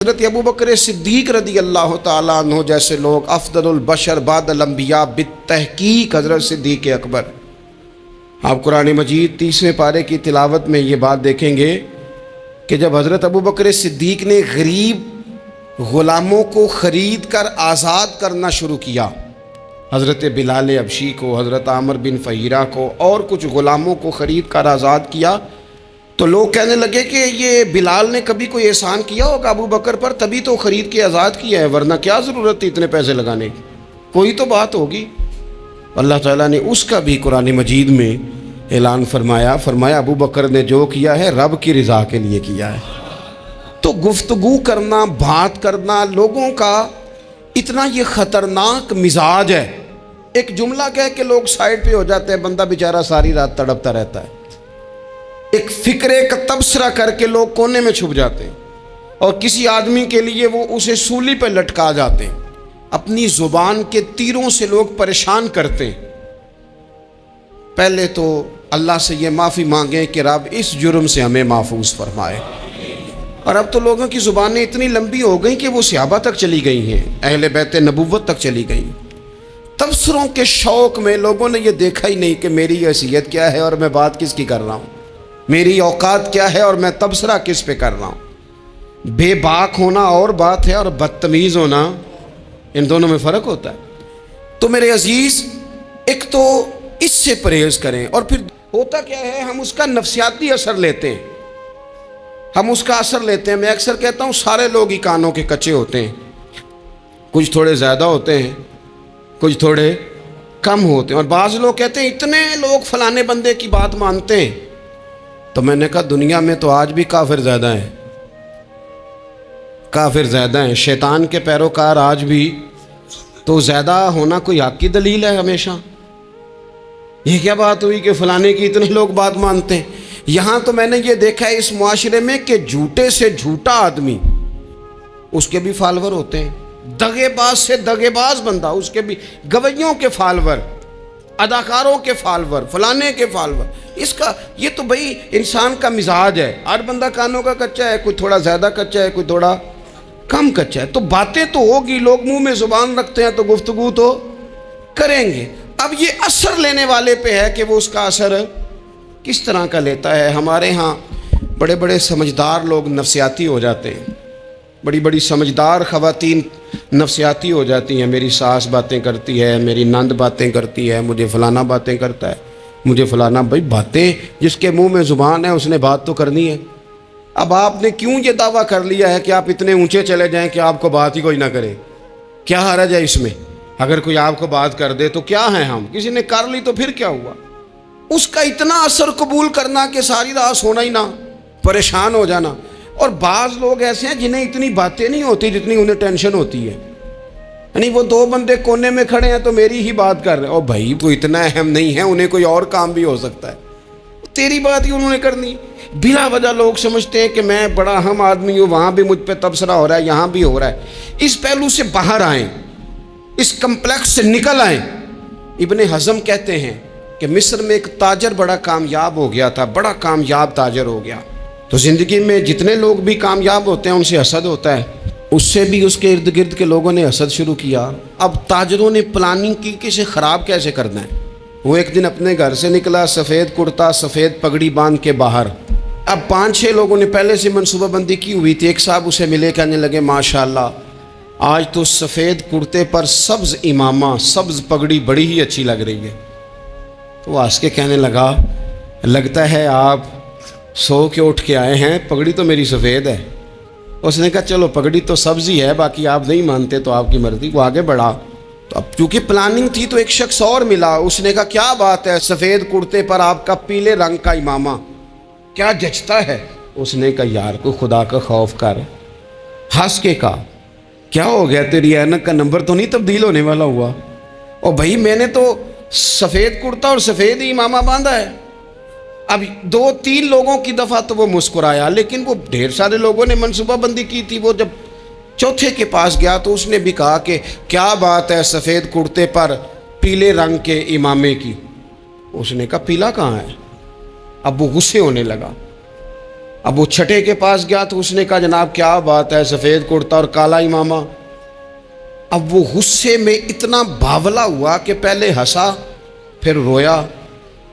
حضرت ابو بکر صدیق رضی اللہ تعالیٰ عنہ جیسے لوگ افضل البشر بعد الانبیاء بالتحقیق حضرت صدیق اکبر، آپ قرآن مجید 30ویں پارے کی تلاوت میں یہ بات دیکھیں گے کہ جب حضرت ابو بکر صدیق نے غریب غلاموں کو خرید کر آزاد کرنا شروع کیا، حضرت بلال حبشی کو، حضرت عامر بن فہیرہ کو اور کچھ غلاموں کو خرید کر آزاد کیا، تو لوگ کہنے لگے کہ یہ بلال نے کبھی کوئی احسان کیا ہوگا ابو بکر پر، تبھی تو خرید کے آزاد کیا ہے، ورنہ کیا ضرورت تھی اتنے پیسے لگانے کی، کوئی تو بات ہوگی۔ اللہ تعالیٰ نے اس کا بھی قرآن مجید میں اعلان فرمایا ابو بکر نے جو کیا ہے رب کی رضا کے لیے کیا ہے۔ تو گفتگو کرنا، بات کرنا، لوگوں کا اتنا یہ خطرناک مزاج ہے، ایک جملہ کہہ کے لوگ سائڈ پہ ہو جاتے ہیں، بندہ بیچارہ ساری رات تڑپتا رہتا ہے، ایک فکرے کا تبصرہ کر کے لوگ کونے میں چھپ جاتے ہیں، اور کسی آدمی کے لیے وہ اسے سولی پہ لٹکا جاتے ہیں، اپنی زبان کے تیروں سے لوگ پریشان کرتے ہیں۔ پہلے تو اللہ سے یہ معافی مانگیں کہ رب اس جرم سے ہمیں محفوظ فرمائے۔ اور اب تو لوگوں کی زبانیں اتنی لمبی ہو گئیں کہ وہ صحابہ تک چلی گئی ہیں، اہل بیت نبوت تک چلی گئیں۔ تبصروں کے شوق میں لوگوں نے یہ دیکھا ہی نہیں کہ میری حیثیت کیا ہے اور میں بات کس کی کر رہا ہوں، میری اوقات کیا ہے اور میں تبصرہ کس پہ کر رہا ہوں۔ بے باک ہونا اور بات ہے، اور بدتمیز ہونا، ان دونوں میں فرق ہوتا ہے۔ تو میرے عزیز، ایک تو اس سے پرہیز کریں، اور پھر ہوتا کیا ہے، ہم اس کا نفسیاتی اثر لیتے ہیں، میں اکثر کہتا ہوں سارے لوگ ہی کانوں کے کچے ہوتے ہیں، کچھ تھوڑے زیادہ ہوتے ہیں، کچھ تھوڑے کم ہوتے ہیں، اور بعض لوگ کہتے ہیں اتنے لوگ فلانے بندے کی بات مانتے ہیں، تو میں نے کہا دنیا میں تو آج بھی کافر زیادہ ہیں، شیطان کے پیروکار آج بھی، تو زیادہ ہونا کوئی حق کی دلیل ہے ہمیشہ؟ یہ کیا بات ہوئی کہ فلانے کی اتنے لوگ بات مانتے ہیں؟ یہاں تو میں نے یہ دیکھا ہے اس معاشرے میں کہ جھوٹے سے جھوٹا آدمی، اس کے بھی فالور ہوتے ہیں، دغے باز سے دغے باز بندہ، اس کے بھی گویوں کے فالور، اداکاروں کے فالور، فلانے کے فالور، اس کا یہ تو بھئی انسان کا مزاج ہے، ہر بندہ کانوں کا کچا ہے، کوئی تھوڑا زیادہ کچا ہے، کوئی تھوڑا کم کچا ہے، تو باتیں تو ہوگی، لوگ منہ میں زبان رکھتے ہیں تو گفتگو تو کریں گے۔ اب یہ اثر لینے والے پہ ہے کہ وہ اس کا اثر کس طرح کا لیتا ہے۔ ہمارے ہاں بڑے بڑے سمجھدار لوگ نفسیاتی ہو جاتے ہیں، بڑی بڑی سمجھدار خواتین نفسیاتی ہو جاتی ہیں، میری ساس باتیں کرتی ہے، میری نند باتیں کرتی ہے، مجھے فلانا باتیں کرتا ہے، مجھے فلانا، بھائی باتیں جس کے منہ میں زبان ہے اس نے بات تو کرنی ہے۔ اب آپ نے کیوں یہ دعویٰ کر لیا ہے کہ آپ اتنے اونچے چلے جائیں کہ آپ کو بات ہی کوئی نہ کرے؟ کیا حرج ہے اس میں؟ اگر کوئی آپ کو بات کر دے تو کیا ہیں ہم، کسی نے کر لی تو پھر کیا ہوا؟ اس کا اتنا اثر قبول کرنا کہ ساری رات سونا ہی نہ، پریشان ہو جانا۔ اور بعض لوگ ایسے ہیں جنہیں اتنی باتیں نہیں ہوتی جتنی انہیں ٹینشن ہوتی ہے، یعنی وہ دو بندے کونے میں کھڑے ہیں تو میری ہی بات کر رہے ہیں، اور بھائی تو اتنا اہم نہیں ہے، انہیں کوئی اور کام بھی ہو سکتا ہے، تیری بات ہی انہوں نے کرنی۔ بلا وجہ لوگ سمجھتے ہیں کہ میں بڑا اہم آدمی ہوں، وہاں بھی مجھ پہ تبصرہ ہو رہا ہے، یہاں بھی ہو رہا ہے۔ اس پہلو سے باہر آئیں، اس کمپلیکس سے نکل آئیں۔ ابن حزم کہتے ہیں کہ مصر میں ایک تاجر بڑا کامیاب ہو گیا تھا، بڑا کامیاب تاجر ہو گیا، تو زندگی میں جتنے لوگ بھی کامیاب ہوتے ہیں ان سے حسد ہوتا ہے، اس سے بھی اس کے ارد گرد کے لوگوں نے حسد شروع کیا۔ اب تاجروں نے پلاننگ کی کہ اسے خراب کیسے کرنا ہے۔ وہ ایک دن اپنے گھر سے نکلا، سفید کرتا، سفید پگڑی باندھ کے باہر۔ اب 5-6 لوگوں نے پہلے سے منصوبہ بندی کی ہوئی تھی، ایک صاحب اسے ملے، کہنے لگے ماشاءاللہ آج تو سفید کرتے پر سبز امامہ، سبز پگڑی بڑی ہی اچھی لگ رہی ہے۔ تو وہ ہنس کے کہنے لگا لگتا ہے آپ سو کے اٹھ کے آئے ہیں، پگڑی تو میری سفید ہے۔ اس نے کہا چلو پگڑی تو سبز ہی ہے، باقی آپ نہیں مانتے تو آپ کی مرضی۔ وہ آگے بڑھا، تو اب چونکہ پلاننگ تھی تو ایک شخص اور ملا، اس نے کہا کیا بات ہے، سفید کرتے پر آپ کا پیلے رنگ کا امامہ کیا جچتا ہے۔ اس نے کہا یار کو خدا کا خوف کر، ہنس کے کہا کیا ہو گیا، تیری اینک کا نمبر تو نہیں تبدیل ہونے والا ہوا؟ اور بھائی میں نے تو سفید کرتا اور سفید ہی امامہ باندھا ہے۔ اب 2-3 لوگوں کی دفعہ تو وہ مسکرایا، لیکن وہ ڈھیر سارے لوگوں نے منصوبہ بندی کی تھی۔ وہ جب چوتھے کے پاس گیا تو اس نے بھی کہا کہ کیا بات ہے سفید کرتے پر پیلے رنگ کے امامے کی۔ اس نے کہا پیلا کہاں ہے؟ اب وہ غصے ہونے لگا، اب وہ چھٹے کے پاس گیا تو اس نے کہا جناب کیا بات ہے، سفید کرتا اور کالا امامہ۔ اب وہ غصے میں اتنا باولا ہوا کہ پہلے ہنسا پھر رویا،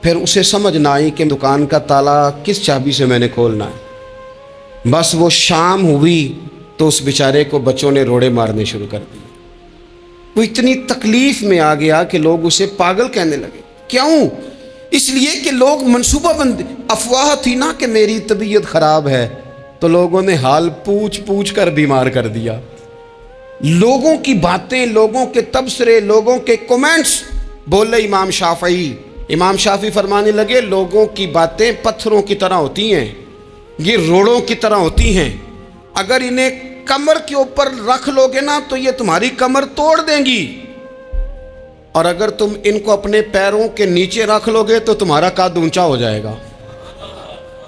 پھر اسے سمجھ نہ آئی کہ دکان کا تالا کس چابی سے میں نے کھولنا ہے۔ بس وہ شام ہوئی تو اس بیچارے کو بچوں نے روڑے مارنے شروع کر دیے۔ وہ اتنی تکلیف میں آ گیا کہ لوگ اسے پاگل کہنے لگے۔ کیوں؟ اس لیے کہ لوگ منصوبہ بندی، افواہ تھی نا کہ میری طبیعت خراب ہے، تو لوگوں نے حال پوچھ پوچھ کر بیمار کر دیا۔ لوگوں کی باتیں، لوگوں کے تبصرے، لوگوں کے کومنٹس بولے امام شافعی۔ امام شافعی فرمانے لگے لوگوں کی باتیں پتھروں کی طرح ہوتی ہیں، یہ روڑوں کی طرح ہوتی ہیں، اگر انہیں کمر کے اوپر رکھ لو گے نا تو یہ تمہاری کمر توڑ دیں گی، اور اگر تم ان کو اپنے پیروں کے نیچے رکھ لو گے تو تمہارا قد اونچا ہو جائے گا۔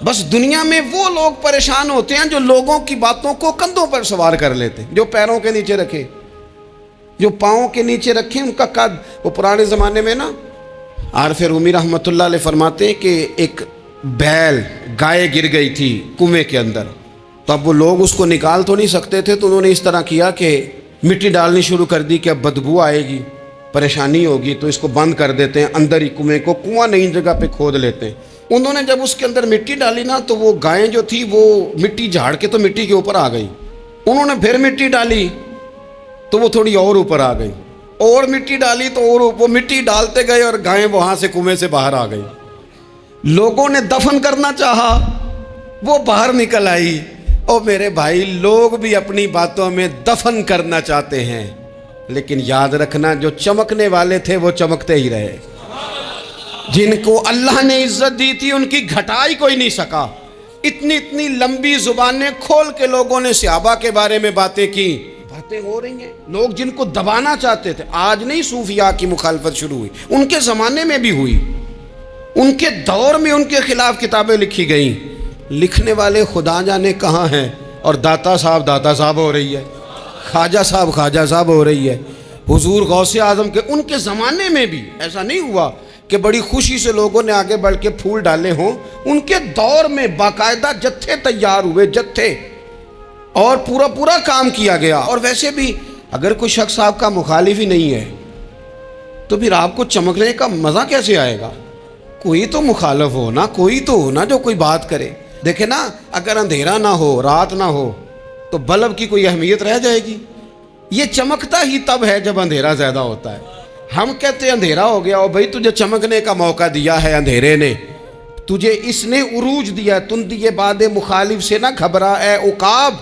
بس دنیا میں وہ لوگ پریشان ہوتے ہیں جو لوگوں کی باتوں کو کندھوں پر سوار کر لیتے، جو پیروں کے نیچے رکھے، جو پاؤں کے نیچے رکھے ان کا قد۔ وہ پرانے زمانے میں نا عارف رومی رحمۃ اللہ علیہ فرماتے ہیں کہ ایک بیل گائے گر گئی تھی کنویں کے اندر، تو اب وہ لوگ اس کو نکال تو نہیں سکتے تھے، تو انہوں نے اس طرح کیا کہ مٹی ڈالنی شروع کر دی کہ اب بدبو آئے گی، پریشانی ہوگی، تو اس کو بند کر دیتے ہیں اندر ہی کنویں کو، کنواں نئی جگہ پہ کھود لیتے ہیں۔ انہوں نے جب اس کے اندر مٹی ڈالی نا تو وہ گائیں جو تھی وہ مٹی جھاڑ کے تو مٹی کے اوپر آ گئی، انہوں نے پھر مٹی ڈالی تو وہ تھوڑی اور اوپر آ گئی، اور مٹی ڈالی تو اور وہ مٹی ڈالتے گئے اور گائیں وہاں سے کنویں سے باہر آ گئی۔ لوگوں نے دفن کرنا چاہا، وہ باہر نکل آئی۔ او میرے بھائی، لوگ بھی اپنی باتوں میں دفن کرنا چاہتے ہیں، لیکن یاد رکھنا جو چمکنے والے تھے وہ چمکتے ہی رہے، جن کو اللہ نے عزت دی تھی ان کی گھٹائی کوئی نہیں سکا۔ اتنی اتنی لمبی زبانیں کھول کے لوگوں نے صحابہ کے بارے میں باتیں کی، باتیں ہو رہی ہیں۔ لوگ جن کو دبانا چاہتے تھے، آج نہیں صوفیاء کی مخالفت شروع ہوئی، ان کے زمانے میں بھی ہوئی، ان کے دور میں ان کے خلاف کتابیں لکھی گئیں، لکھنے والے خدا جانے کہاں ہیں، اور داتا صاحب ہو رہی ہے، خواجہ صاحب ہو رہی ہے۔ حضور غوث اعظم کے ان کے زمانے میں بھی ایسا نہیں ہوا کہ بڑی خوشی سے لوگوں نے آگے بڑھ کے پھول ڈالے ہوں، ان کے دور میں باقاعدہ جتھے تیار ہوئے، جتھے، اور پورا کام کیا گیا۔ اور ویسے بھی اگر کوئی شخص آپ کا مخالف ہی نہیں ہے تو پھر آپ کو چمکنے کا مزہ کیسے آئے گا؟ کوئی تو مخالف ہو نا، کوئی تو ہو نا جو کوئی بات کرے۔ دیکھیں نا، اگر اندھیرا نہ ہو، رات نہ ہو، تو بلب کی کوئی اہمیت رہ جائے گی؟ یہ چمکتا ہی تب ہے جب اندھیرا زیادہ ہوتا ہے۔ ہم کہتے ہیں اندھیرا ہو گیا، اور بھائی تجھے چمکنے کا موقع دیا ہے اندھیرے نے، تجھے اس نے عروج دیا، تندی باد مخالف سے نہ گھبرا اے عقاب،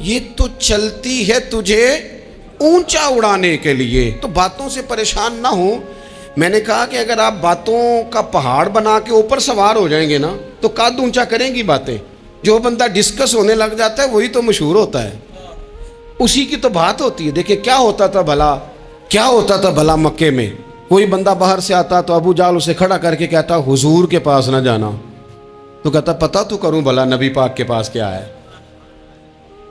یہ تو چلتی ہے تجھے اونچا اڑانے کے لیے، تو باتوں سے پریشان نہ ہو۔ میں نے کہا کہ اگر آپ باتوں کا پہاڑ بنا کے اوپر سوار ہو جائیں گے نا تو قد اونچا کریں گی باتیں۔ جو بندہ ڈسکس ہونے لگ جاتا ہے وہی تو مشہور ہوتا ہے، اسی کی تو بات ہوتی ہے۔ دیکھیں کیا ہوتا تھا بھلا مکے میں، کوئی بندہ باہر سے آتا تو ابو جال اسے کھڑا کر کے کہتا حضور کے پاس نہ جانا، تو کہتا پتہ تو کروں بھلا نبی پاک کے پاس کیا ہے،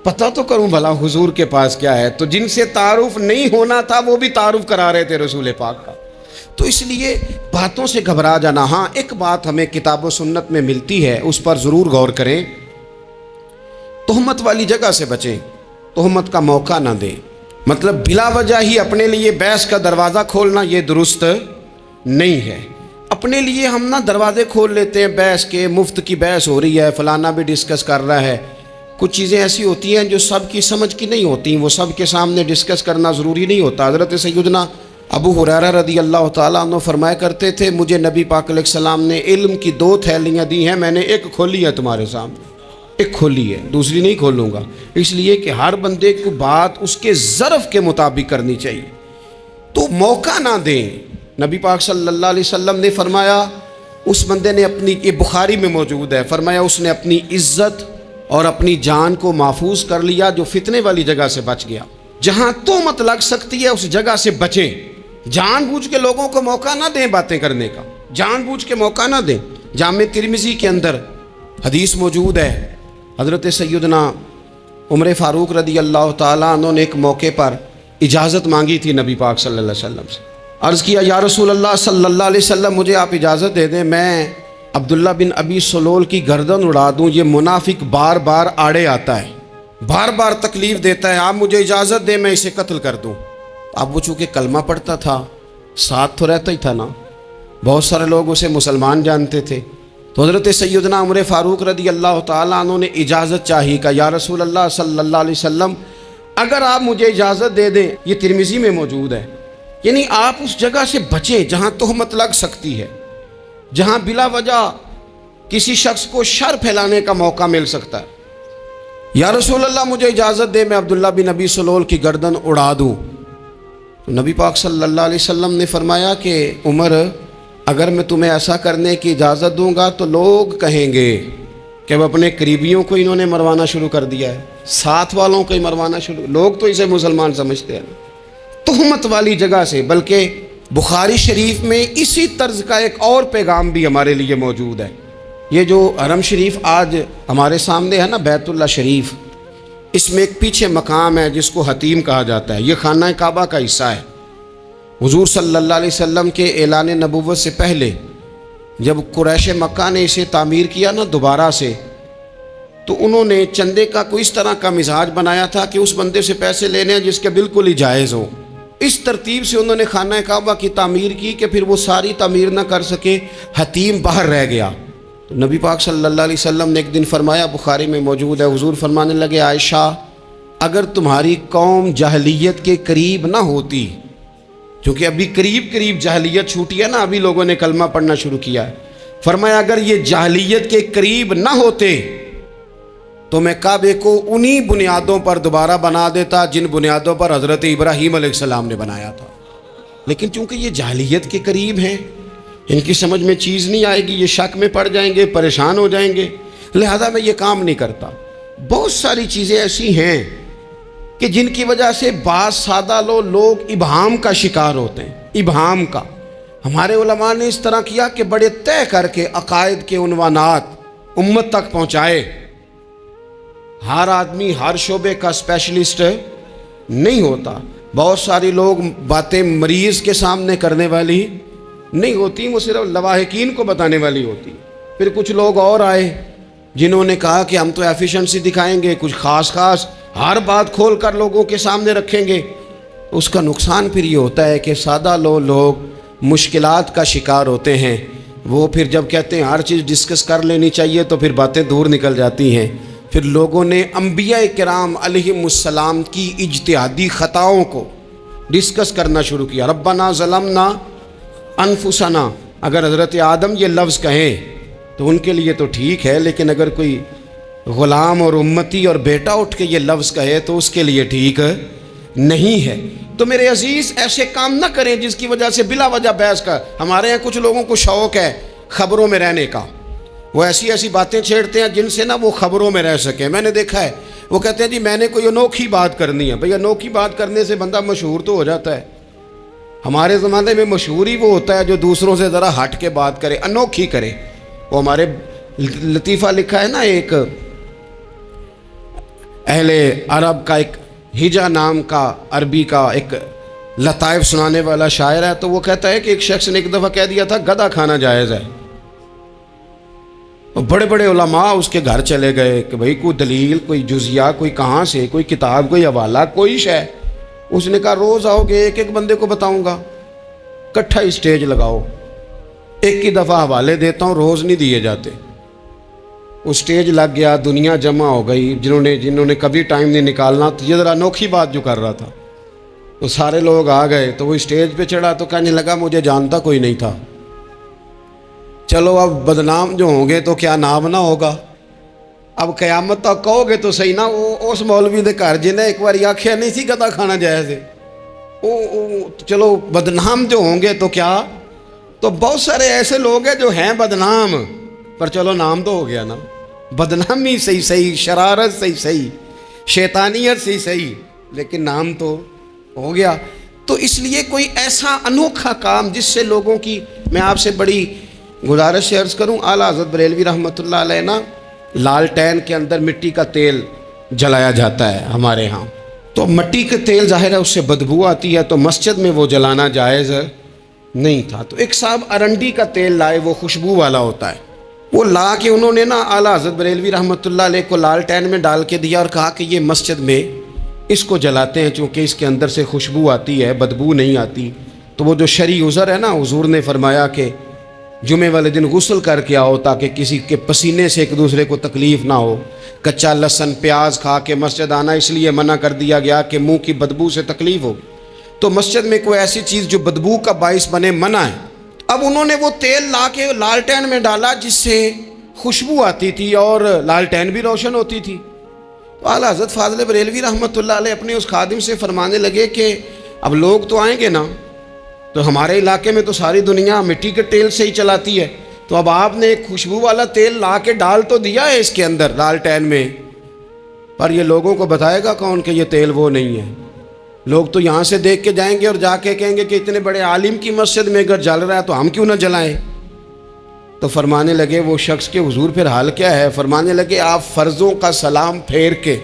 پتہ تو کروں بھلا حضور کے پاس کیا ہے۔ تو جن سے تعارف نہیں ہونا تھا وہ بھی تعارف کرا رہے تھے رسول پاک کا۔ تو اس لیے باتوں سے گھبرا جانا۔ ہاں ایک بات ہمیں کتاب و سنت میں ملتی ہے، اس پر ضرور غور کریں، تہمت والی جگہ سے بچیں، تہمت کا موقع نہ دیں۔ مطلب بلا وجہ ہی اپنے لیے بحث کا دروازہ کھولنا یہ درست نہیں ہے۔ اپنے لیے ہم نہ دروازے کھول لیتے ہیں بحث کے، مفت کی بحث ہو رہی ہے، فلانا بھی ڈسکس کر رہا ہے۔ کچھ چیزیں ایسی ہوتی ہیں جو سب کی سمجھ کی نہیں ہوتی، وہ سب کے سامنے ڈسکس کرنا ضروری نہیں ہوتا۔ حضرت سیدنا ابو ہریرہ رضی اللہ تعالیٰ عنہ فرمایا کرتے تھے مجھے نبی پاک علیہ السلام نے علم کی 2 تھیلیاں دی ہیں، میں نے ایک کھولی ہے تمہارے سامنے، ایک کھولی ہے، دوسری نہیں کھولوں گا، اس لیے کہ ہر بندے کو بات اس کے ظرف کے مطابق کرنی چاہیے۔ تو موقع نہ دیں۔ نبی پاک صلی اللہ علیہ وسلم نے فرمایا اس بندے نے اپنی، یہ بخاری میں موجود ہے، فرمایا اس نے اپنی عزت اور اپنی جان کو محفوظ کر لیا جو فتنے والی جگہ سے بچ گیا۔ جہاں تہمت لگ سکتی ہے اس جگہ سے بچیں، جان بوجھ کے لوگوں کو موقع نہ دیں باتیں کرنے کا، جان بوجھ کے موقع نہ دیں۔ جامع ترمذی کے اندر حدیث موجود ہے، حضرت سیدنا عمر فاروق رضی اللہ تعالیٰ عنہ نے ایک موقع پر اجازت مانگی تھی نبی پاک صلی اللہ علیہ وسلم سے، عرض کیا یا رسول اللہ صلی اللہ علیہ وسلم مجھے آپ اجازت دے دیں، میں عبداللہ بن ابی سلول کی گردن اڑا دوں، یہ منافق بار بار آڑے آتا ہے، بار بار تکلیف دیتا ہے، آپ مجھے اجازت دیں میں اسے قتل کر دوں۔ اب وہ چونکہ کلمہ پڑھتا تھا، ساتھ تو رہتا ہی تھا نا، بہت سارے لوگ اسے مسلمان جانتے تھے، تو حضرت سیدنا عمر فاروق رضی اللہ تعالیٰ عنہ نے اجازت چاہی کہ یا رسول اللہ صلی اللہ علیہ وسلم اگر آپ مجھے اجازت دے دیں، یہ ترمذی میں موجود ہے، یعنی آپ اس جگہ سے بچیں جہاں تہمت لگ سکتی ہے، جہاں بلا وجہ کسی شخص کو شر پھیلانے کا موقع مل سکتا ہے۔ یا رسول اللہ مجھے اجازت دے میں عبداللہ بن ابی سلول کی گردن اڑا دوں۔ تو نبی پاک صلی اللہ علیہ وسلم نے فرمایا کہ عمر اگر میں تمہیں ایسا کرنے کی اجازت دوں گا تو لوگ کہیں گے کہ اب اپنے قریبیوں کو انہوں نے مروانا شروع کر دیا ہے، ساتھ والوں کو ہی مروانا شروع، لوگ تو اسے مسلمان سمجھتے ہیں تہمت والی جگہ سے۔ بلکہ بخاری شریف میں اسی طرز کا ایک اور پیغام بھی ہمارے لیے موجود ہے۔ یہ جو حرم شریف آج ہمارے سامنے ہے نا، بیت اللہ شریف، اس میں ایک پیچھے مقام ہے جس کو حتیم کہا جاتا ہے، یہ خانہ کعبہ کا حصہ ہے۔ حضور صلی اللہ علیہ وسلم کے اعلان نبوت سے پہلے جب قریش مکہ نے اسے تعمیر کیا نا دوبارہ سے، تو انہوں نے چندے کا کوئی اس طرح کا مزاج بنایا تھا کہ اس بندے سے پیسے لینے ہیں جس کے بالکل ہی جائز ہو۔ اس ترتیب سے انہوں نے خانہ کعبہ کی تعمیر کی کہ پھر وہ ساری تعمیر نہ کر سکے، حتیم باہر رہ گیا۔ تو نبی پاک صلی اللہ علیہ وسلم نے ایک دن فرمایا، بخاری میں موجود ہے، حضور فرمانے لگے عائشہ اگر تمہاری قوم جاہلیت کے قریب نہ ہوتی، کیونکہ ابھی قریب جاہلیت چھوٹی ہے نا، ابھی لوگوں نے کلمہ پڑھنا شروع کیا ہے، فرمایا اگر یہ جاہلیت کے قریب نہ ہوتے تو میں کعبے کو انہی بنیادوں پر دوبارہ بنا دیتا جن بنیادوں پر حضرت ابراہیم علیہ السلام نے بنایا تھا۔ لیکن چونکہ یہ جاہلیت کے قریب ہیں، ان کی سمجھ میں چیز نہیں آئے گی، یہ شک میں پڑ جائیں گے، پریشان ہو جائیں گے، لہذا میں یہ کام نہیں کرتا۔ بہت ساری چیزیں ایسی ہیں کہ جن کی وجہ سے بعض سادہ لوگ ابہام کا شکار ہوتے ہیں، ابہام کا۔ ہمارے علماء نے اس طرح کیا کہ بڑے طے کر کے عقائد کے عنوانات امت تک پہنچائے۔ ہر آدمی ہر شعبے کا اسپیشلسٹ نہیں ہوتا، بہت ساری لوگ باتیں مریض کے سامنے کرنے والی نہیں ہوتی، وہ صرف لواحقین کو بتانے والی ہوتی۔ پھر کچھ لوگ اور آئے جنہوں نے کہا کہ ہم تو ایفیشنسی دکھائیں گے، کچھ خاص ہر بات کھول کر لوگوں کے سامنے رکھیں گے۔ اس کا نقصان پھر یہ ہوتا ہے کہ سادہ لوگ مشکلات کا شکار ہوتے ہیں، وہ پھر جب کہتے ہیں ہر چیز ڈسکس کر لینی چاہیے تو پھر باتیں دور نکل جاتی ہیں۔ پھر لوگوں نے انبیاء کرام علیہم السلام کی اجتہادی خطاؤں کو ڈسکس کرنا شروع کیا۔ ربنا ظلمنا انفسنا، اگر حضرت آدم یہ لفظ کہیں تو ان کے لیے تو ٹھیک ہے، لیکن اگر کوئی غلام اور امتی اور بیٹا اٹھ کے یہ لفظ کہے تو اس کے لیے ٹھیک نہیں ہے۔ تو میرے عزیز ایسے کام نہ کریں جس کی وجہ سے بلا وجہ بحث کا۔ ہمارے یہاں کچھ لوگوں کو شوق ہے خبروں میں رہنے کا، وہ ایسی باتیں چھیڑتے ہیں جن سے نا وہ خبروں میں رہ سکیں۔ میں نے دیکھا ہے وہ کہتے ہیں جی میں نے کوئی انوکھی بات کرنی ہے۔ بھئی انوکھی بات کرنے سے بندہ مشہور تو ہو جاتا ہے۔ ہمارے زمانے میں مشہور ہی وہ ہوتا ہے جو دوسروں سے ذرا ہٹ کے بات کرے، انوکھی کرے۔ وہ ہمارے لطیفہ لکھا ہے نا، ایک اہل عرب کا ایک ہجا نام کا عربی کا ایک لطائف سنانے والا شاعر ہے، تو وہ کہتا ہے کہ ایک شخص نے ایک دفعہ کہہ دیا تھا گدھا کھانا جائز ہے۔ بڑے بڑے علماء اس کے گھر چلے گئے کہ بھئی کوئی دلیل، کوئی جزیہ، کوئی کہاں سے، کوئی کتاب، کوئی حوالہ، کوئی شے۔ اس نے کہا روز آؤ گے ایک بندے کو بتاؤں گا، کٹھا اسٹیج لگاؤ، ایک ہی دفعہ حوالے دیتا ہوں، روز نہیں دیے جاتے۔ وہ اسٹیج لگ گیا، دنیا جمع ہو گئی، جنہوں نے کبھی ٹائم نہیں نکالنا، تو یہ ذرا انوکھی بات جو کر رہا تھا، تو سارے لوگ آ گئے۔ تو وہ اسٹیج پہ چڑھا تو کہنے لگا مجھے جانتا کوئی نہیں تھا، چلو اب بدنام جو ہوں گے تو کیا نام نہ ہوگا، اب قیامت تک کہو گے تو صحیح نا۔ وہ اس مولوی دے گھر جنہیں ایک بار آکھیا نہیں سی گدھا کھانا جائز ہے، چلو بدنام جو ہوں گے تو کیا۔ تو بہت سارے ایسے لوگ ہیں جو ہیں بدنام، پر چلو نام تو ہو گیا نا، بدنامی صحیح، شرارت صحیح، شیطانیت صحیح، لیکن نام تو ہو گیا۔ تو اس لیے کوئی ایسا انوکھا کام جس سے لوگوں کی، میں آپ سے بڑی گزارش سے عرض کروں، اعلیٰ حضرت بریلوی رحمۃ اللہ علیہ نا، لالٹین کے اندر مٹی کا تیل جلایا جاتا ہے ہمارے ہاں، تو مٹی کا تیل ظاہر ہے اس سے بدبو آتی ہے، تو مسجد میں وہ جلانا جائز نہیں تھا۔ تو ایک صاحب ارنڈی کا تیل لائے، وہ خوشبو والا ہوتا ہے، وہ لا کے انہوں نے نا اعلیٰ حضرت بریلوی رحمۃ اللہ علیہ کو لالٹین میں ڈال کے دیا اور کہا کہ یہ مسجد میں اس کو جلاتے ہیں چونکہ اس کے اندر سے خوشبو آتی ہے، بدبو نہیں آتی۔ تو وہ جو شرعی عذر ہے نا، حضور نے فرمایا کہ جمعے والے دن غسل کر کے آؤ تاکہ کسی کے پسینے سے ایک دوسرے کو تکلیف نہ ہو۔ کچا لہسن پیاز کھا کے مسجد آنا اس لیے منع کر دیا گیا کہ منہ کی بدبو سے تکلیف ہو، تو مسجد میں کوئی ایسی چیز جو بدبو کا باعث بنے منع ہے۔ اب انہوں نے وہ تیل لا کے لالٹین میں ڈالا جس سے خوشبو آتی تھی اور لالٹین بھی روشن ہوتی تھی۔ تو اعلیٰ حضرت فاضل بریلوی رحمۃ اللہ علیہ اپنے اس خادم سے فرمانے لگے کہ اب لوگ تو آئیں گے نا، تو ہمارے علاقے میں تو ساری دنیا مٹی کے تیل سے ہی چلاتی ہے، تو اب آپ نے ایک خوشبو والا تیل لا کے ڈال تو دیا ہے اس کے اندر لالٹین میں، پر یہ لوگوں کو بتائے گا کون کہ یہ تیل وہ نہیں ہے؟ لوگ تو یہاں سے دیکھ کے جائیں گے اور جا کے کہیں گے کہ اتنے بڑے عالم کی مسجد میں اگر جل رہا ہے تو ہم کیوں نہ جلائیں؟ تو فرمانے لگے وہ شخص کہ حضور پھر حال کیا ہے؟ فرمانے لگے آپ فرضوں کا سلام پھیر کے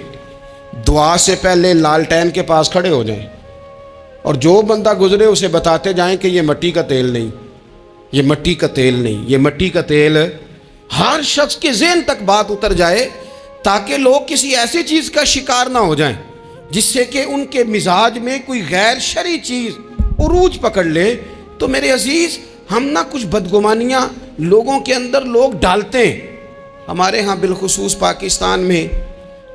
دعا سے پہلے لالٹین کے پاس کھڑے ہو جائیں اور جو بندہ گزرے اسے بتاتے جائیں کہ یہ مٹی کا تیل نہیں، یہ مٹی کا تیل نہیں، یہ مٹی کا تیل۔ ہر شخص کے ذہن تک بات اتر جائے تاکہ لوگ کسی ایسی چیز کا شکار نہ ہو جائیں جس سے کہ ان کے مزاج میں کوئی غیر شرعی چیز عروج پکڑ لے۔ تو میرے عزیز، ہم نہ کچھ بدگمانیاں لوگوں کے اندر لوگ ڈالتے ہیں۔ ہمارے ہاں بالخصوص پاکستان میں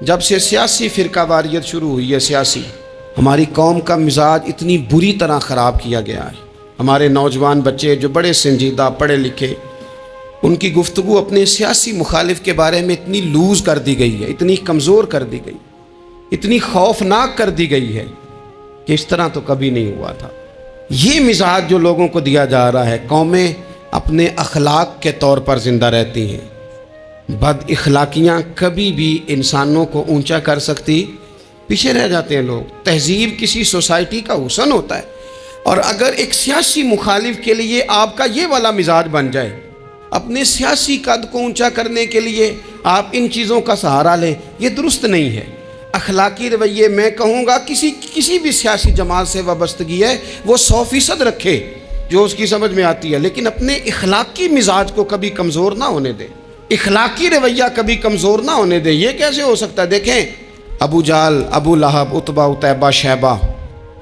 جب سے سیاسی فرقہ واریت شروع ہوئی ہے، سیاسی، ہماری قوم کا مزاج اتنی بری طرح خراب کیا گیا ہے۔ ہمارے نوجوان بچے جو بڑے سنجیدہ پڑھے لکھے، ان کی گفتگو اپنے سیاسی مخالف کے بارے میں اتنی لوز کر دی گئی ہے، اتنی کمزور کر دی گئی، اتنی خوفناک کر دی گئی ہے کہ اس طرح تو کبھی نہیں ہوا تھا۔ یہ مزاج جو لوگوں کو دیا جا رہا ہے، قومیں اپنے اخلاق کے طور پر زندہ رہتی ہیں۔ بد اخلاقیاں کبھی بھی انسانوں کو اونچا کر سکتی، پیچھے رہ جاتے ہیں لوگ۔ تہذیب کسی سوسائٹی کا حسن ہوتا ہے، اور اگر ایک سیاسی مخالف کے لیے آپ کا یہ والا مزاج بن جائے، اپنے سیاسی قد کو اونچا کرنے کے لیے آپ ان چیزوں کا سہارا لیں، یہ درست نہیں ہے۔ اخلاقی رویے میں کہوں گا کسی بھی سیاسی جماعت سے وابستگی ہے وہ 100% رکھے جو اس کی سمجھ میں آتی ہے، لیکن اپنے اخلاقی مزاج کو کبھی کمزور نہ ہونے دے، اخلاقی رویہ کبھی کمزور نہ ہونے دے۔ یہ کیسے ہو سکتا ہے؟ دیکھیں، ابو جہل، ابو لہب، عتبہ، عتیبہ، شیبہ،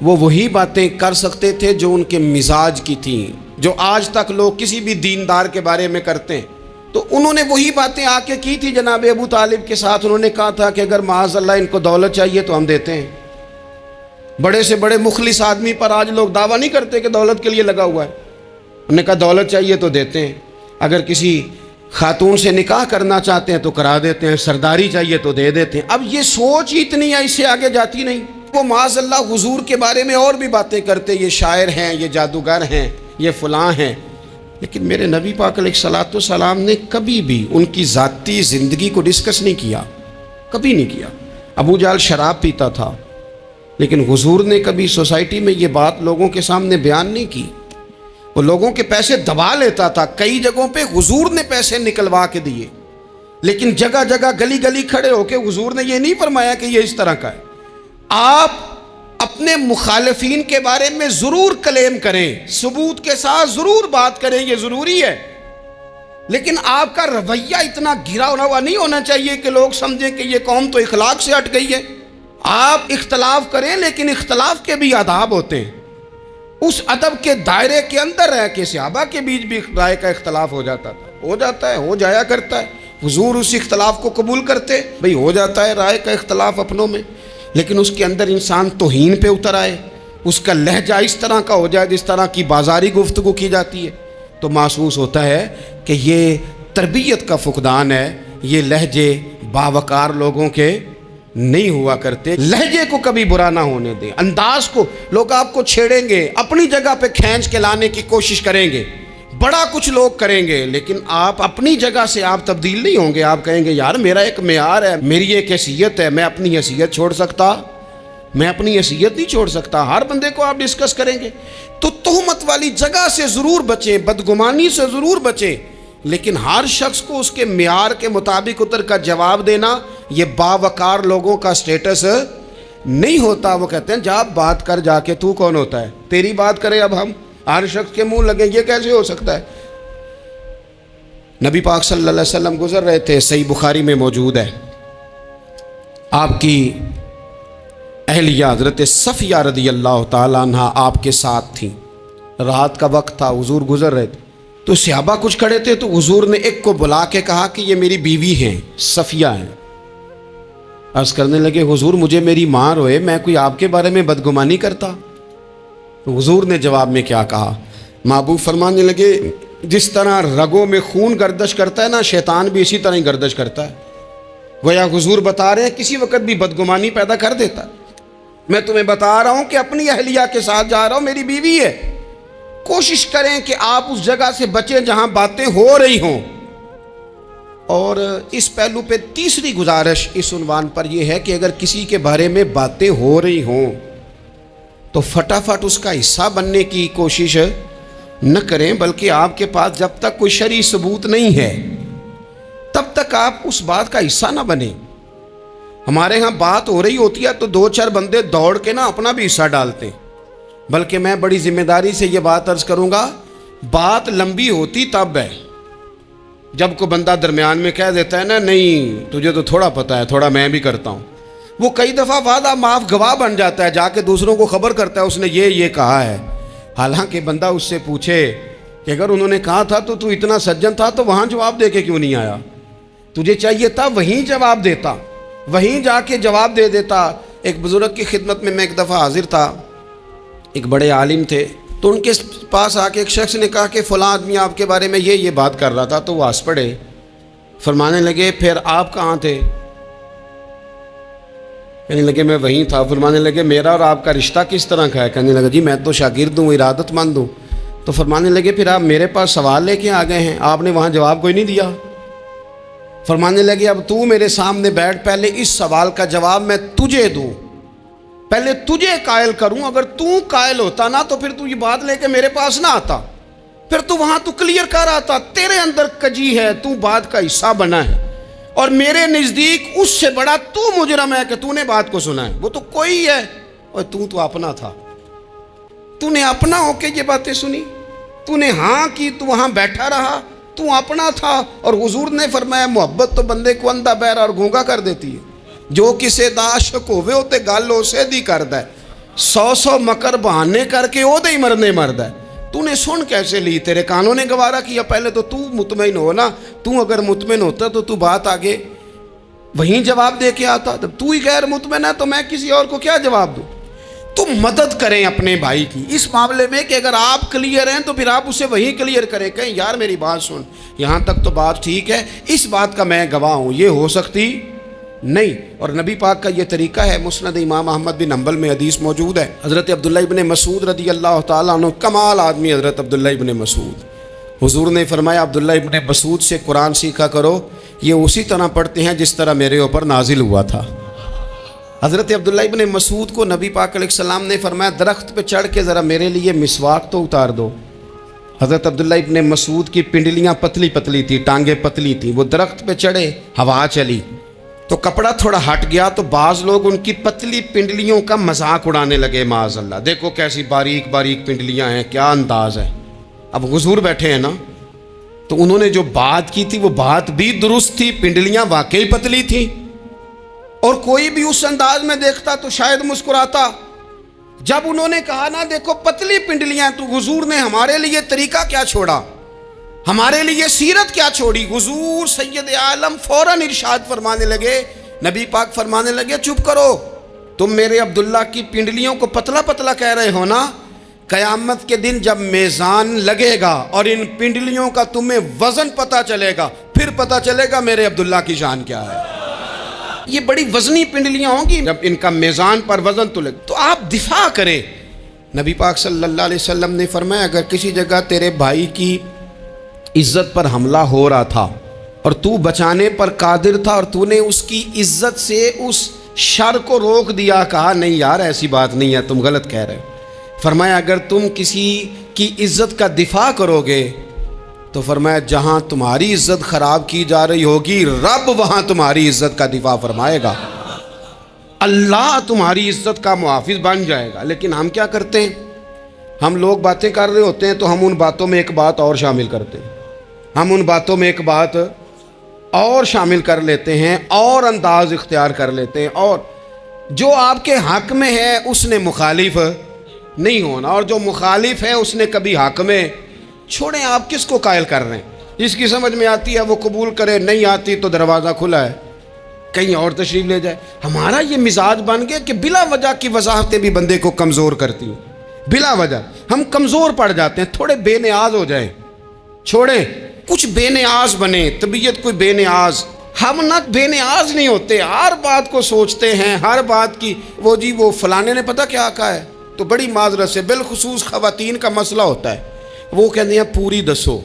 وہ وہی باتیں کر سکتے تھے جو ان کے مزاج کی تھیں، جو آج تک لوگ کسی بھی دیندار کے بارے میں کرتے ہیں۔ تو انہوں نے وہی باتیں آ کے کی تھی جناب ابو طالب کے ساتھ۔ انہوں نے کہا تھا کہ اگر معاذ اللہ ان کو دولت چاہیے تو ہم دیتے ہیں۔ بڑے سے بڑے مخلص آدمی پر آج لوگ دعویٰ نہیں کرتے کہ دولت کے لیے لگا ہوا ہے، انہوں نے کہا دولت چاہیے تو دیتے ہیں، اگر کسی خاتون سے نکاح کرنا چاہتے ہیں تو کرا دیتے ہیں، سرداری چاہیے تو دے دیتے ہیں۔ اب یہ سوچ ہی اتنی ہے، اس سے آگے جاتی نہیں۔ وہ معاذ اللہ حضور کے بارے میں اور بھی باتیں کرتے، یہ شاعر ہیں، یہ جادوگر ہیں، یہ فلاں ہیں، لیکن میرے نبی پاک علیہ الصلوۃ والسلام نے کبھی بھی ان کی ذاتی زندگی کو ڈسکس نہیں کیا، کبھی نہیں کیا۔ ابو جہل شراب پیتا تھا، لیکن حضور نے کبھی سوسائٹی میں یہ بات لوگوں کے سامنے بیان نہیں کی۔ وہ لوگوں کے پیسے دبا لیتا تھا، کئی جگہوں پہ حضور نے پیسے نکلوا کے دیے، لیکن جگہ جگہ گلی گلی کھڑے ہو کے حضور نے یہ نہیں فرمایا کہ یہ اس طرح کا ہے۔ آپ اپنے مخالفین کے بارے میں ضرور کلیم کریں، ثبوت کے ساتھ ضرور بات کریں، یہ ضروری ہے، لیکن آپ کا رویہ اتنا گھرا ہوا نہیں ہونا چاہیے کہ لوگ سمجھیں کہ یہ قوم تو اخلاق سے ہٹ گئی ہے۔ آپ اختلاف کریں، لیکن اختلاف کے بھی آداب ہوتے ہیں، اس ادب کے دائرے کے اندر رہ کے صحابہ کے بیچ بھی رائے کا اختلاف ہو جاتا تھا، ہو جاتا ہے، ہو جایا کرتا ہے۔ حضور اس اختلاف کو قبول کرتے، بھئی ہو جاتا ہے رائے کا اختلاف اپنوں میں، لیکن اس کے اندر انسان توہین پہ اتر آئے، اس کا لہجہ اس طرح کا ہو جائے جس طرح کی بازاری گفتگو کی جاتی ہے، تو محسوس ہوتا ہے کہ یہ تربیت کا فقدان ہے، یہ لہجے باوقار لوگوں کے نہیں ہوا کرتے۔ لہجے کو کبھی برا نہ ہونے دیں، انداز کو، لوگ آپ کو چھیڑیں گے، اپنی جگہ پہ کھینچ کے لانے کی کوشش کریں گے، بڑا کچھ لوگ کریں گے، لیکن آپ اپنی جگہ سے آپ تبدیل نہیں ہوں گے۔ آپ کہیں گے یار میرا ایک معیار ہے، میری ایک حیثیت ہے، میں اپنی حیثیت چھوڑ سکتا؟ میں اپنی حیثیت نہیں چھوڑ سکتا۔ ہر بندے کو آپ ڈسکس کریں گے، تو تہمت والی جگہ سے ضرور بچیں، بدگمانی سے ضرور بچیں، لیکن ہر شخص کو اس کے معیار کے مطابق اتر کا جواب دینا یہ باوقار لوگوں کا سٹیٹس نہیں ہوتا۔ وہ کہتے ہیں جا بات کر، جا کے تو کون ہوتا ہے تیری بات کرے، اب ہم ہر شخص کے منہ لگیں، یہ کیسے ہو سکتا ہے؟ نبی پاک صلی اللہ علیہ وسلم گزر رہے تھے، صحیح بخاری میں موجود ہے، آپ کی اہلیہ حضرت صفیہ رضی اللہ تعالیٰ عنہ آپ کے ساتھ تھیں، رات کا وقت تھا، حضور گزر رہے تھے تو صحابہ کچھ کھڑے تھے، تو حضور نے ایک کو بلا کے کہا کہ یہ میری بیوی ہیں، صفیہ ہیں۔ عرض کرنے لگے حضور مجھے میری ماں روئے، میں کوئی آپ کے بارے میں بدگمانی کرتا؟ تو حضور نے جواب میں کیا کہا؟ محبوب فرمانے لگے جس طرح رگوں میں خون گردش کرتا ہے نا، شیطان بھی اسی طرح ہی گردش کرتا ہے۔ گویا حضور بتا رہے ہیں کسی وقت بھی بدگمانی پیدا کر دیتا ہے۔ میں تمہیں بتا رہا ہوں کہ اپنی اہلیہ کے ساتھ جا رہا ہوں، میری بیوی ہے، کوشش کریں کہ آپ اس جگہ سے بچیں جہاں باتیں ہو رہی ہوں۔ اور اس پہلو پہ تیسری گزارش اس عنوان پر یہ ہے کہ اگر کسی کے بارے میں باتیں ہو رہی ہوں تو فٹافٹ اس کا حصہ بننے کی کوشش نہ کریں، بلکہ آپ کے پاس جب تک کوئی شرعی ثبوت نہیں ہے تب تک آپ اس بات کا حصہ نہ بنیں۔ ہمارے ہاں بات ہو رہی ہوتی ہے تو دو چار بندے دوڑ کے نا اپنا بھی حصہ ڈالتے ہیں، بلکہ میں بڑی ذمہ داری سے یہ بات عرض کروں گا، بات لمبی ہوتی تب ہے جب کوئی بندہ درمیان میں کہہ دیتا ہے نا نہیں تجھے تو تھوڑا پتہ ہے، تھوڑا میں بھی کرتا ہوں۔ وہ کئی دفعہ وعدہ معاف گواہ بن جاتا ہے، جا کے دوسروں کو خبر کرتا ہے اس نے یہ کہا ہے، حالانکہ بندہ اس سے پوچھے کہ اگر انہوں نے کہا تھا تو اتنا سجن تھا تو وہاں جواب دے کے کیوں نہیں آیا؟ تجھے چاہیے تھا وہیں جواب دیتا، وہیں جا کے جواب دے دیتا۔ ایک بزرگ کی خدمت میں ایک دفعہ حاضر تھا، ایک بڑے عالم تھے، تو ان کے پاس آ کے ایک شخص نے کہا کہ فلاں آدمی آپ کے بارے میں یہ بات کر رہا تھا، تو وہ ہنس پڑے، فرمانے لگے پھر آپ کہاں تھے؟ کہنے لگے میں وہیں تھا۔ فرمانے لگے میرا اور آپ کا رشتہ کس طرح کا ہے؟ کہنے لگا جی میں تو شاگرد ہوں، ارادت مند ہوں۔ تو فرمانے لگے پھر آپ میرے پاس سوال لے کے آ گئے ہیں، آپ نے وہاں جواب کوئی نہیں دیا۔ فرمانے لگے اب تو میرے سامنے بیٹھ، پہلے اس سوال کا جواب میں تجھے دوں، پہلے تجھے قائل کروں، اگر تو قائل ہوتا نا تو پھر تو یہ بات لے کے میرے پاس نہ آتا، پھر تو وہاں تو کلیئر کر آتا، تیرے اندر کجی ہے، تو بات کا حصہ بنا ہے، اور میرے نزدیک اس سے بڑا تو مجرم ہے کہ تو نے بات کو سنا ہے، وہ تو کوئی ہے، اور تو اپنا تھا، تو نے اپنا ہو کے یہ باتیں سنی، تو نے ہاں کی، تو وہاں بیٹھا رہا، تو اپنا تھا۔ اور حضور نے فرمایا محبت تو بندے کو اندھا بہرا اور گونگا کر دیتی ہے، جو کسے دا عاشق ہوئے ہوتے گل اسے دی کردا ہے، 100 مکر بہانے کر کے او دے ہی مرنے مردا ہے۔ تو نے سن کیسے لی؟ تیرے کانوں نے گوارا کیا؟ پہلے تو مطمئن ہو نا، تو اگر مطمئن ہوتا تو بات آگے وہیں جواب دے کے آتا، جب تو ہی غیر مطمئن ہے تو میں کسی اور کو کیا جواب دوں؟ تو مدد کریں اپنے بھائی کی اس معاملے میں کہ اگر آپ کلیئر ہیں تو پھر آپ اسے وہیں کلیئر کریں، کہیں یار میری بات سن، یہاں تک تو بات ٹھیک ہے، اس بات کا میں گواہ ہوں، یہ ہو سکتی نہیں۔ اور نبی پاک کا یہ طریقہ ہے، مسند امام احمد بن حنبل میں حدیث موجود ہے، حضرت عبداللہ ابن مسعود رضی اللہ تعالیٰ عنہ، کمال آدمی حضرت عبداللہ ابن مسعود، حضور نے فرمایا عبداللہ ابن مسعود سے قرآن سیکھا کرو، یہ اسی طرح پڑھتے ہیں جس طرح میرے اوپر نازل ہوا تھا۔ حضرت عبداللہ ابن مسعود کو نبی پاک علیہ السلام نے فرمایا درخت پہ چڑھ کے ذرا میرے لیے مسواک تو اتار دو۔ حضرت عبداللہ ابن مسعود کی پنڈلیاں پتلی پتلی تھی، ٹانگیں پتلی تھی، وہ درخت پہ چڑھے، ہوا چلی تو کپڑا تھوڑا ہٹ گیا، تو بعض لوگ ان کی پتلی پنڈلیوں کا مذاق اڑانے لگے، معاذ اللہ، دیکھو کیسی باریک باریک پنڈلیاں ہیں، کیا انداز ہے۔ اب حضور بیٹھے ہیں نا، تو انہوں نے جو بات کی تھی وہ بات بھی درست تھی، پنڈلیاں واقعی پتلی تھیں، اور کوئی بھی اس انداز میں دیکھتا تو شاید مسکراتا۔ جب انہوں نے کہا نا دیکھو پتلی پنڈلیاں، تو حضور نے ہمارے لیے طریقہ کیا چھوڑا، ہمارے لیے سیرت کیا چھوڑی۔ حضور سید عالم فوراً ارشاد فرمانے لگے، نبی پاک فرمانے لگے چپ کرو، تم میرے عبداللہ کی پنڈلیوں کو پتلا پتلا کہہ رہے ہو نا، قیامت کے دن جب میزان لگے گا اور ان پنڈلیوں کا تمہیں وزن پتہ چلے گا، پھر پتہ چلے گا میرے عبداللہ کی شان کیا ہے۔ یہ بڑی وزنی پنڈلیاں ہوں گی، جب ان کا میزان پر وزن تلے تو آپ دفاع کریں۔ نبی پاک صلی اللہ علیہ وسلم نے فرمایا اگر کسی جگہ تیرے بھائی کی عزت پر حملہ ہو رہا تھا اور تو بچانے پر قادر تھا، اور تو نے اس کی عزت سے اس شر کو روک دیا، کہا نہیں یار ایسی بات نہیں ہے، تم غلط کہہ رہے ہو، فرمایا اگر تم کسی کی عزت کا دفاع کرو گے تو فرمایا جہاں تمہاری عزت خراب کی جا رہی ہوگی رب وہاں تمہاری عزت کا دفاع فرمائے گا، اللہ تمہاری عزت کا محافظ بن جائے گا۔ لیکن ہم کیا کرتے ہیں، ہم لوگ باتیں کر رہے ہوتے ہیں تو ہم ان باتوں میں ایک بات اور شامل کرتے ہیں، ہم ان باتوں میں ایک بات اور شامل کر لیتے ہیں اور انداز اختیار کر لیتے ہیں، اور جو آپ کے حق میں ہے اس نے مخالف نہیں ہونا، اور جو مخالف ہے اس نے کبھی حق میں چھوڑیں۔ آپ کس کو قائل کر رہے ہیں؟ جس کی سمجھ میں آتی ہے وہ قبول کرے، نہیں آتی تو دروازہ کھلا ہے، کہیں اور تشریف لے جائے۔ ہمارا یہ مزاج بن گیا کہ بلا وجہ کی وضاحتیں بھی بندے کو کمزور کرتی ہیں، بلا وجہ ہم کمزور پڑ جاتے ہیں۔ تھوڑے بے نیاز ہو جائیں، چھوڑیں، کچھ بے نیاز بنے، طبیعت کوئی بے نیاز۔ ہم نہ بے نیاز نہیں ہوتے، ہر بات کو سوچتے ہیں، ہر بات کی وہ جی وہ فلانے نے پتہ کیا کہا ہے، تو بڑی معذرت سے بالخصوص خواتین کا مسئلہ ہوتا ہے، وہ کہتے ہیں پوری دسو،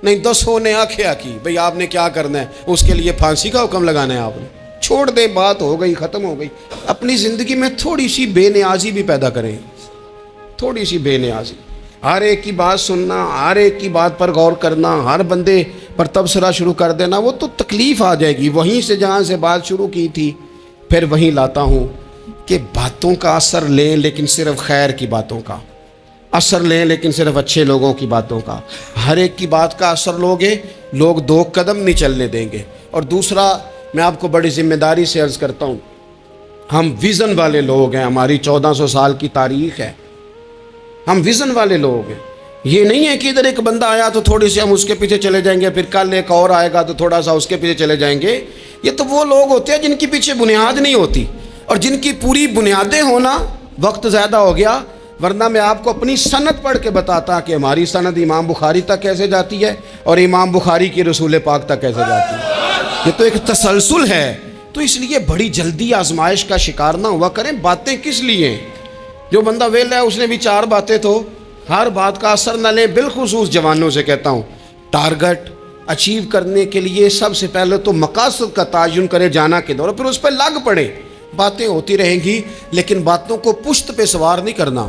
نہیں دسو نے آکھیا کی بھئی آپ نے کیا کرنا ہے، اس کے لیے پھانسی کا حکم لگانا ہے آپ نے، چھوڑ دیں، بات ہو گئی، ختم ہو گئی۔ اپنی زندگی میں تھوڑی سی بے نیازی بھی پیدا کریں، تھوڑی سی بے نیازی، ہر ایک کی بات سننا، ہر ایک کی بات پر غور کرنا، ہر بندے پر تبصرہ شروع کر دینا، وہ تو تکلیف آ جائے گی۔ وہیں سے جہاں سے بات شروع کی تھی پھر وہیں لاتا ہوں کہ باتوں کا اثر لیں لیکن صرف خیر کی باتوں کا اثر لیں، لیکن صرف اچھے لوگوں کی باتوں کا۔ ہر ایک کی بات کا اثر لوگے، لوگ دو قدم نہیں چلنے دیں گے۔ اور دوسرا، میں آپ کو بڑی ذمہ داری سے عرض کرتا ہوں، ہم ویژن والے لوگ ہیں، ہماری 1400 سال کی تاریخ ہے، ہم ویژن والے لوگ ہیں۔ یہ نہیں ہے کہ ادھر ایک بندہ آیا تو تھوڑی سی ہم اس کے پیچھے چلے جائیں گے، پھر کل ایک اور آئے گا تو تھوڑا سا اس کے پیچھے چلے جائیں گے۔ یہ تو وہ لوگ ہوتے ہیں جن کی پیچھے بنیاد نہیں ہوتی، اور جن کی پوری بنیادیں ہونا۔ وقت زیادہ ہو گیا، ورنہ میں آپ کو اپنی سند پڑھ کے بتاتا کہ ہماری سند امام بخاری تک کیسے جاتی ہے اور امام بخاری کی رسول پاک تک کیسے جاتی ہے۔ یہ تو ایک تسلسل ہے۔ تو اس لیے بڑی جلدی آزمائش کا شکار نہ ہوا کریں۔ باتیں کس لیے ہیں؟ جو بندہ ویلا ہے اس نے بھی 4 باتیں، تو ہر بات کا اثر نہ لیں۔ بالخصوص جوانوں سے کہتا ہوں، ٹارگٹ اچیو کرنے کے لیے سب سے پہلے تو مقاصد کا تعین کرے، جانا کے دور، پھر اس پہ لگ پڑے۔ باتیں ہوتی رہیں گی لیکن باتوں کو پشت پہ سوار نہیں کرنا،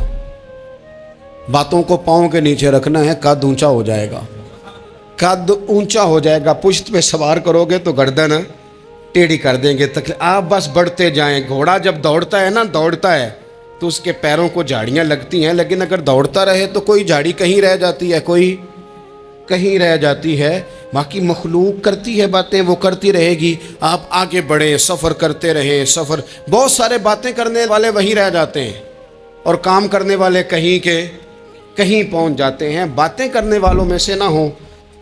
باتوں کو پاؤں کے نیچے رکھنا ہے، قد اونچا ہو جائے گا، قد اونچا ہو جائے گا۔ پشت پہ سوار کرو گے تو گردن ٹیڑھی کر دیں گے۔ آپ بس بڑھتے جائیں۔ گھوڑا جب دوڑتا ہے نا، دوڑتا ہے تو اس کے پیروں کو جھاڑیاں لگتی ہیں، لیکن اگر دوڑتا رہے تو کوئی جھاڑی کہیں رہ جاتی ہے، کوئی کہیں رہ جاتی ہے۔ باقی مخلوق کرتی ہے باتیں، وہ کرتی رہے گی، آپ آگے بڑھیں، سفر کرتے رہیں۔ سفر بہت سارے باتیں کرنے والے وہیں رہ جاتے ہیں اور کام کرنے والے کہیں کے کہیں پہنچ جاتے ہیں۔ باتیں کرنے والوں میں سے نہ ہوں،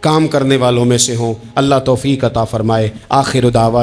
کام کرنے والوں میں سے ہوں۔ اللہ توفیق عطا فرمائے۔ آخر دعویٰ